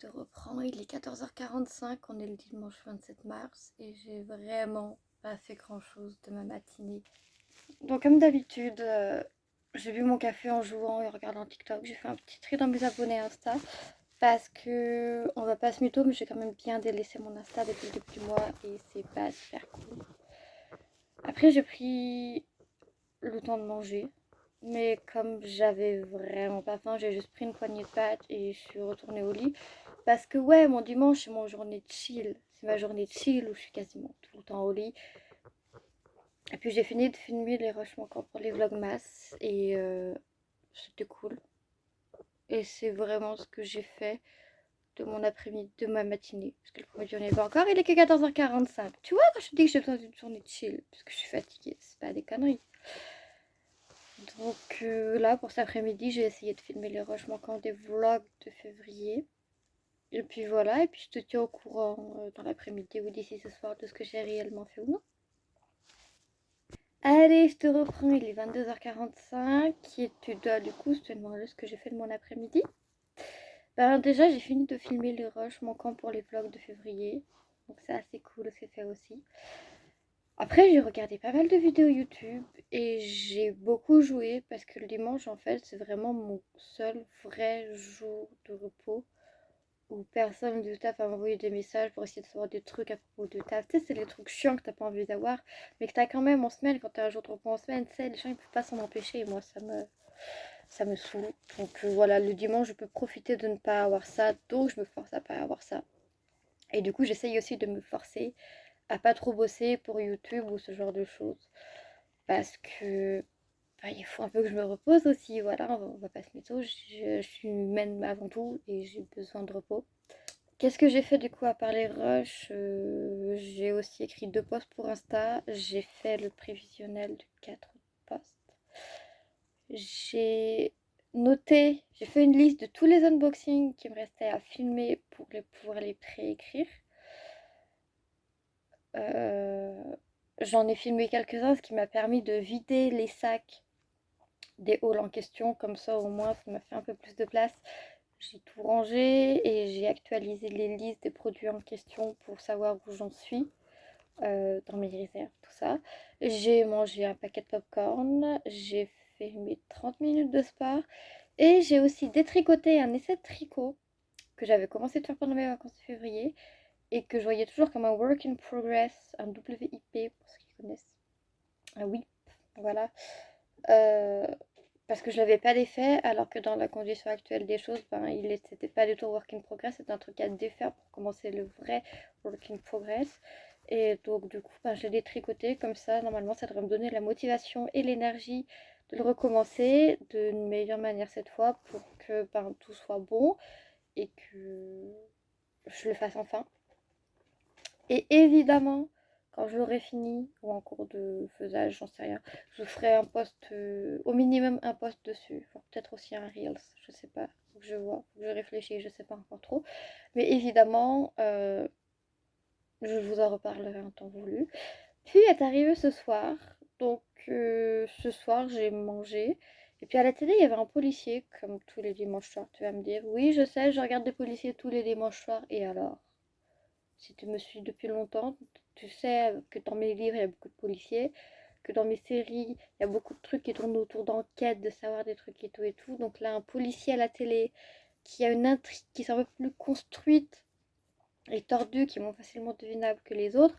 de reprend. Il est 14h45, on est le dimanche 27 mars et j'ai vraiment pas fait grand chose de ma matinée. Donc comme d'habitude, j'ai bu mon café en jouant et en regardant TikTok. J'ai fait un petit tri dans mes abonnés Insta parce que on va pas se mytho, mais j'ai quand même bien délaissé mon Insta depuis le début du mois et c'est pas super cool. Après j'ai pris le temps de manger. Mais comme j'avais vraiment pas faim, j'ai juste pris une poignée de pâtes et je suis retournée au lit. Parce que ouais, mon dimanche, c'est mon journée de chill. C'est ma journée de chill où je suis quasiment tout le temps au lit. Et puis j'ai fini de filmer les rushs manquants pour les vlogmas. Et c'était cool. Et c'est vraiment ce que j'ai fait de mon après-midi, de ma matinée. Parce que le premier jour n'est pas encore, il est que 14h45. Tu vois, quand je te dis que j'ai besoin d'une journée de chill, parce que je suis fatiguée, c'est pas des conneries. Donc là, pour cet après-midi, j'ai essayé de filmer les rushs manquants des vlogs de février. Et puis voilà, et puis je te tiens au courant dans l'après-midi ou d'ici ce soir de ce que j'ai réellement fait ou non. Allez, je te reprends, il est 22h45 et tu dois du coup te demander ce que j'ai fait de mon après-midi. Ben déjà, j'ai fini de filmer les rushs manquants pour les vlogs de février. Donc c'est assez cool, c'est fait aussi. Après, j'ai regardé pas mal de vidéos YouTube et j'ai beaucoup joué parce que le dimanche, en fait, c'est vraiment mon seul vrai jour de repos où personne du taf va m'envoyer des messages pour essayer de savoir des trucs à propos de taf. Tu sais, c'est les trucs chiants que t'as pas envie d'avoir, mais que t'as quand même en semaine, quand t'as un jour de repos en semaine, tu sais, les gens ils peuvent pas s'en empêcher et moi ça me saoule. Donc voilà, le dimanche, je peux profiter de ne pas avoir ça, donc je me force à pas avoir ça. Et du coup, j'essaye aussi de me forcer à pas trop bosser pour YouTube ou ce genre de choses. Parce que bah, il faut un peu que je me repose aussi, voilà, on va pas se mytho, je suis humaine avant tout et j'ai besoin de repos. Qu'est-ce que j'ai fait du coup à part les rushs? J'ai aussi écrit 2 posts pour Insta, j'ai fait le prévisionnel de 4 posts. J'ai noté, j'ai fait une liste de tous les unboxings qui me restaient à filmer pour pouvoir les préécrire. Euh, J'en ai filmé quelques-uns, ce qui m'a permis de vider les sacs des hauls en question. Comme ça, au moins, ça m'a fait un peu plus de place. J'ai tout rangé et j'ai actualisé les listes des produits en question pour savoir où j'en suis dans mes réserves, tout ça. J'ai mangé un paquet de popcorn, j'ai fait mes 30 minutes de sport et j'ai aussi détricoté un essai de tricot que j'avais commencé de faire pendant mes vacances de février et que je voyais toujours comme un work in progress, un WIP pour ceux qui connaissent. Un WIP, voilà. Euh, Parce que je n'avais pas défait, alors que dans la condition actuelle des choses, ben, c'était pas du tout work in progress, c'était un truc à défaire pour commencer le vrai work in progress. Et donc du coup, ben, je l'ai détricoté comme ça, normalement ça devrait me donner la motivation et l'énergie de le recommencer d'une meilleure manière cette fois pour que ben, tout soit bon et que je le fasse enfin. Et évidemment, quand je l'aurai fini, ou en cours de faisage, j'en sais rien, je ferai un post, au minimum un post dessus. Enfin, peut-être aussi un Reels, je sais pas. Faut que je vois, faut que je réfléchis, je sais pas encore trop. Mais évidemment, je vous en reparlerai en temps voulu. Puis est arrivé ce soir. Donc ce soir, j'ai mangé. Et puis à la télé, il y avait un policier, comme tous les dimanches soirs. Tu vas me dire, oui, je sais, je regarde des policiers tous les dimanches soirs. Et alors? Si tu me suis depuis longtemps, tu sais que dans mes livres, il y a beaucoup de policiers, que dans mes séries, il y a beaucoup de trucs qui tournent autour d'enquêtes, de savoir des trucs et tout et tout. Donc là, un policier à la télé qui a une intrigue qui est un peu plus construite et tordue, qui est moins facilement devinable que les autres,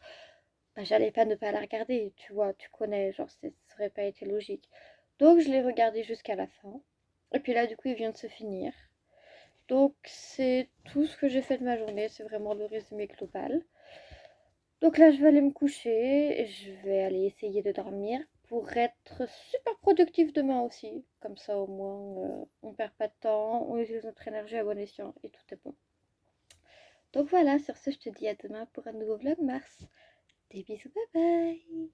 bah, j'allais pas ne pas la regarder, tu vois, tu connais, genre, ça aurait pas été logique. Donc je l'ai regardé jusqu'à la fin. Et puis là, du coup, il vient de se finir. Donc c'est tout ce que j'ai fait de ma journée, c'est vraiment le résumé global. Donc là, je vais aller me coucher et je vais aller essayer de dormir pour être super productif demain aussi. Comme ça, au moins, on perd pas de temps, on utilise notre énergie à bon escient et tout est bon. Donc voilà, sur ce, je te dis à demain pour un nouveau vlog Mars. Des bisous, bye bye!